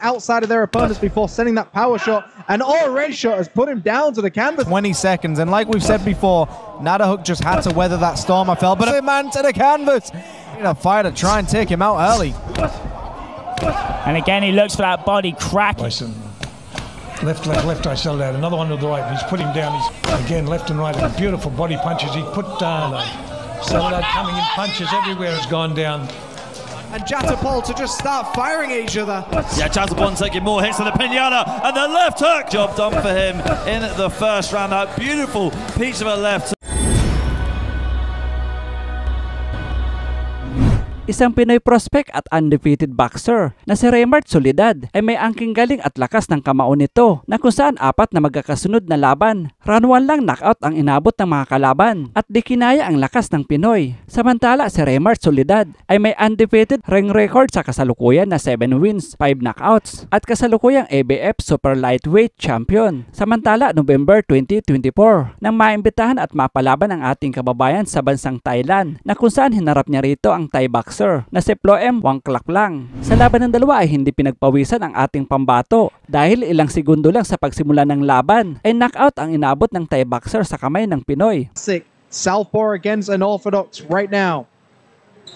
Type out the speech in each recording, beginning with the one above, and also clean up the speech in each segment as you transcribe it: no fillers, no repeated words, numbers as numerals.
outside of their opponents before sending that power shot. And already shot has put him down to the canvas. 20 seconds, and like we've said before, Nadahook just had to weather that storm, I felt, but a man to the canvas. A fighter try and take him out early. And again, he looks for that body crack. Left, I settled out. Another one to the right. He's put him down. He's again left and right. Beautiful body punches. He put settled out, coming in punches everywhere. Has gone down. And Jatapal to just start firing at each other. Yeah, Jatapal taking more hits than the Pinata, and the left hook. Job done for him in the first round. That beautiful piece of a left. Isang Pinoy prospect at undefeated boxer na si Raymart Soledad ay may angking galing at lakas ng kamao nito na kung saan 4 na magkakasunod na laban. Round 1 lang knockout ang inabot ng mga kalaban at di kinaya ang lakas ng Pinoy. Samantala si Raymart Soledad ay may undefeated ring record sa kasalukuyan na 7 wins, 5 knockouts at kasalukuyang ABF Super Lightweight Champion. Samantala November 2024 nang maimbitahan at mapalaban ang ating kababayan sa bansang Thailand na kung saan hinarap niya rito ang Thai boxer na si Ploem Wangklaklang. Sa laban ng dalawa ay hindi pinagpawisan ang ating pambato dahil ilang segundo lang sa pagsimula ng laban ay knockout ang inabot ng Thai boxer sa kamay ng Pinoy. Southpaw against an orthodox right now.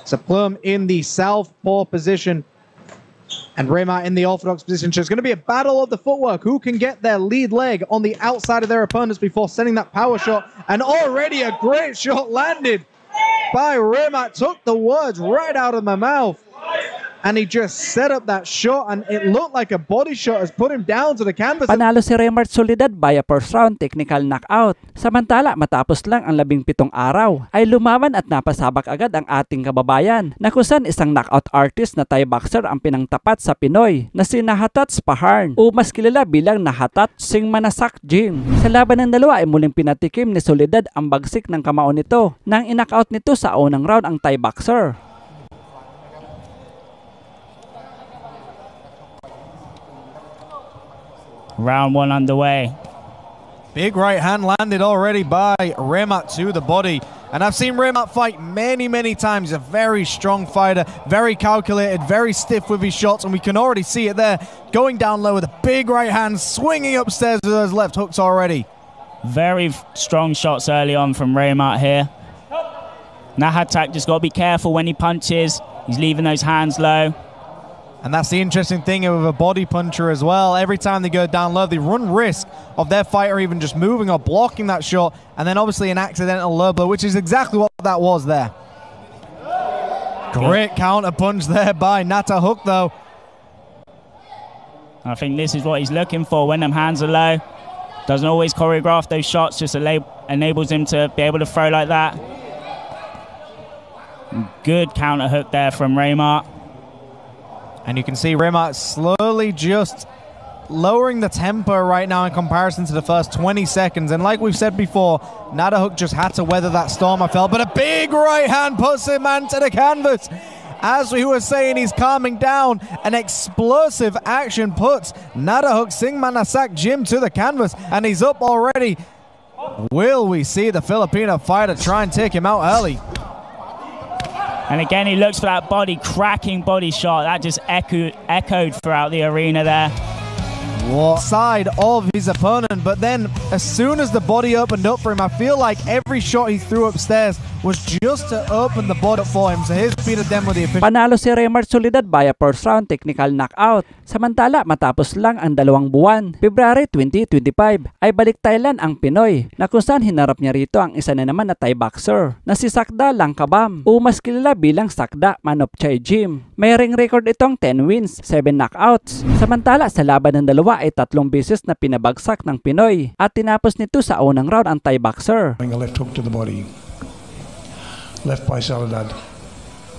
So Plum in the southpaw position and Raymart in the orthodox position. So it's going to be a battle of the footwork. Who can get their lead leg on the outside of their opponents before sending that power shot? And already a great shot landed by Raymart, took the words right out of my mouth. And he just set up that shot and it looked like a body shot has put him down to the canvas. Panalo si Raymart Soledad via first round technical knockout. Samantala matapos lang ang 17 araw ay lumaban at napasabak agad ang ating kababayan na kung saan isang knockout artist na Thai boxer ang pinangtapat sa Pinoy na si Nahatat Spaharn o mas kilala bilang Nahatat Singmanasak Gym. Sa laban ng dalawa ay muling pinatikim ni Soledad ang bagsik ng kamao nito nang in-knockout nito sa unang round ang Thai boxer. Round 1 underway. Big right hand landed already by Raymart to the body. And I've seen Raymart fight many times. He's a very strong fighter, very calculated, very stiff with his shots. And we can already see it there. Going down low with a big right hand, swinging upstairs with those left hooks already. Very strong shots early on from Raymart here. Nahatak just got to be careful when he punches. He's leaving those hands low. And that's the interesting thing with a body puncher as well. Every time they go down low, they run risk of their fighter even just moving or blocking that shot, and then obviously an accidental low blow, which is exactly what that was there. Great counter punch there by Nadahook though. I think this is what he's looking for when them hands are low. Doesn't always choreograph those shots, just enables him to be able to throw like that. Good counter hook there from Raymart. And you can see Raymart slowly just lowering the tempo right now in comparison to the first 20 seconds. And like we've said before, Nadahook just had to weather that storm, I felt. But a big right hand puts him onto the canvas. As we were saying, he's calming down. An explosive action puts Nadahook Singmanasak Gym to the canvas. And he's up already. Will we see the Filipino fighter try and take him out early? And again, he looks for that body, cracking body shot. That just echoed throughout the arena there. Side of his opponent, but then as soon as the body opened up for him, I feel like every shot he threw upstairs was just to open the body for him. So here's Peter Dem with the official. Panalo si Raymart Soledad via first round technical knockout. Samantala matapos lang ang 2 buwan, February 2025 ay balik Thailand ang Pinoy na kung saan hinarap niya rito ang isa na naman na Thai boxer na si Sakda Langkabam o mas kilala bilang Sakda Manopchai Gym. May ring record itong 10 wins, 7 knockouts. Samantala sa laban ng dalawa ay 3 beses na pinabagsak ng Pinoy at tinapos nito sa unang round ang Thai boxer. A left hook to the body. Left by Soledad.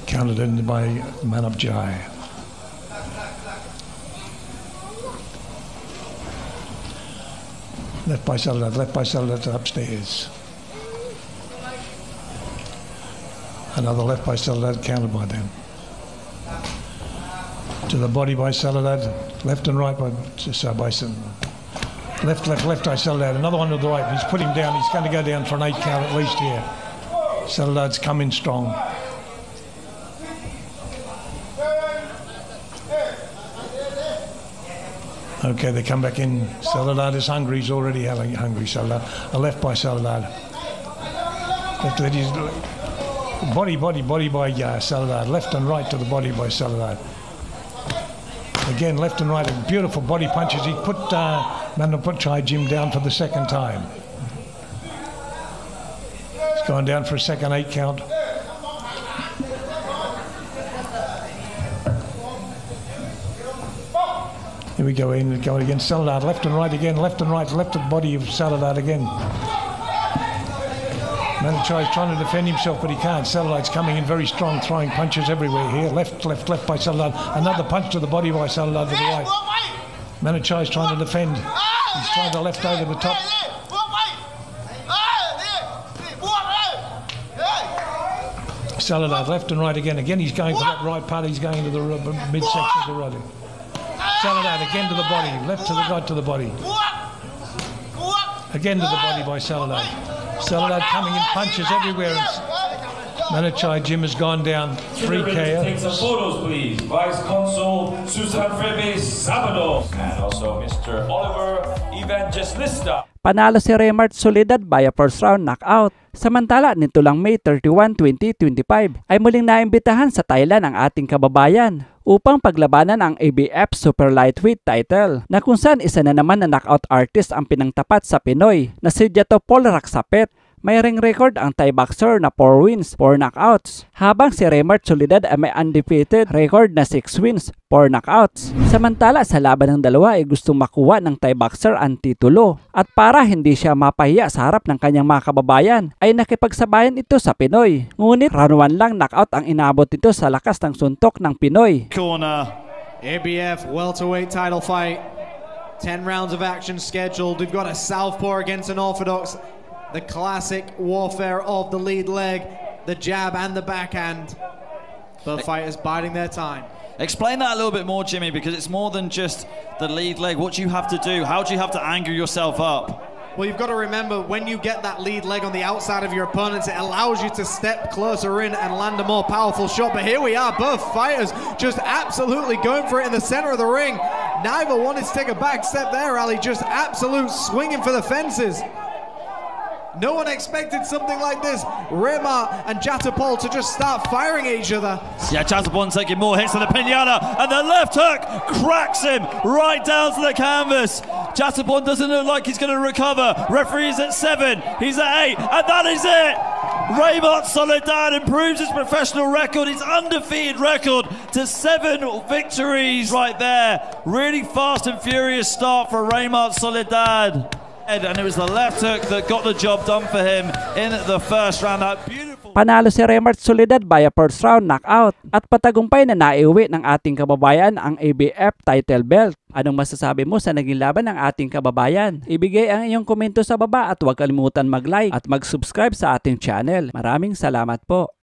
Counted in by Manopchai. Left by Soledad upstairs. Another left by Soledad, counted by them. To the body by Soledad, left and right by Bison. Left by Soledad, another one to the right. He's put him down, he's going to go down for an 8 count at least here. Soledad's coming strong. Okay, they come back in. Soledad is hungry. He's already hungry, Soledad. A left by Soledad. Left to his body by Soledad. Left and right to the body by Soledad. Again, left and right. Beautiful body punches. He put Chai Jim down for the second time. He's gone down for a second 8 count. Here we go in, going again. Soledad, left and right again, left and right, left of the body of Soledad again. Manichai is trying to defend himself, but he can't. Soledad's coming in very strong, throwing punches everywhere here. Left by Soledad. Another punch to the body by Soledad to the right. Manichai is trying to defend. He's trying to left over the top. Soledad, left and right again. Again, he's going for that right part. He's going into the midsection of the rudder. Soledad again to the body, left to the right to the body. Again to the body by Soledad. Soledad coming in punches everywhere. Manichai Jim has gone down 3 KO. Take some photos, please. Vice Consul Susan Frebe Sabado and also Mr. Oliver Evangelista. Panalo si Remart Soledad by a first round knockout. Samantala nito lang May 31, 2025 ay muling naimbitahan sa Thailand ang ating kababayan upang paglabanan ang ABF Super Lightweight title na kung saan isa na naman na knockout artist ang pinangtapat sa Pinoy na si Jatopol Raksapet. May ring record ang Thai boxer na 4 wins, 4 knockouts, habang si Remart Soledad ay may undefeated record na 6 wins, 4 knockouts. Samantala sa laban ng dalawa ay gustong makuha ng Thai boxer ang titulo at para hindi siya mapahiya sa harap ng kanyang mga kababayan ay nakipagsabayan ito sa Pinoy. Ngunit round 1 lang knockout ang inabot ito sa lakas ng suntok ng Pinoy. Corner. ABF welterweight title fight. 10 rounds of action scheduled. We've got a southpaw against an orthodox. The classic warfare of the lead leg, the jab and the backhand. Both fighters biding their time. Explain that a little bit more, Jimmy, because it's more than just the lead leg. What do you have to do? How do you have to angle yourself up? Well, you've got to remember, when you get that lead leg on the outside of your opponents, it allows you to step closer in and land a more powerful shot. But here we are, both fighters just absolutely going for it in the center of the ring. Neither wanted to take a back step there, Ali, just absolute swinging for the fences. No one expected something like this. Remart and Jatopol to just start firing at each other. Yeah, Jatopol taking more hits than the Pinata, and the left hook cracks him right down to the canvas. Jatopol doesn't look like he's going to recover. Referee's at 7, he's at 8, and that is it. Remart Soledad improves his professional record, his undefeated record, to 7 victories right there. Really fast and furious start for Remart Soledad. And it was the left hook that got the job done for him in the first round. That beautiful. Panalo si Remart Soledad by a first round knockout at patagumpay na naiuwi ng ating kababayan ang ABF title belt. Anong masasabi mo sa naging laban ng ating kababayan? Ibigay ang iyong komento sa baba at huwag kalimutan mag-like at mag-subscribe sa ating channel. Maraming salamat po.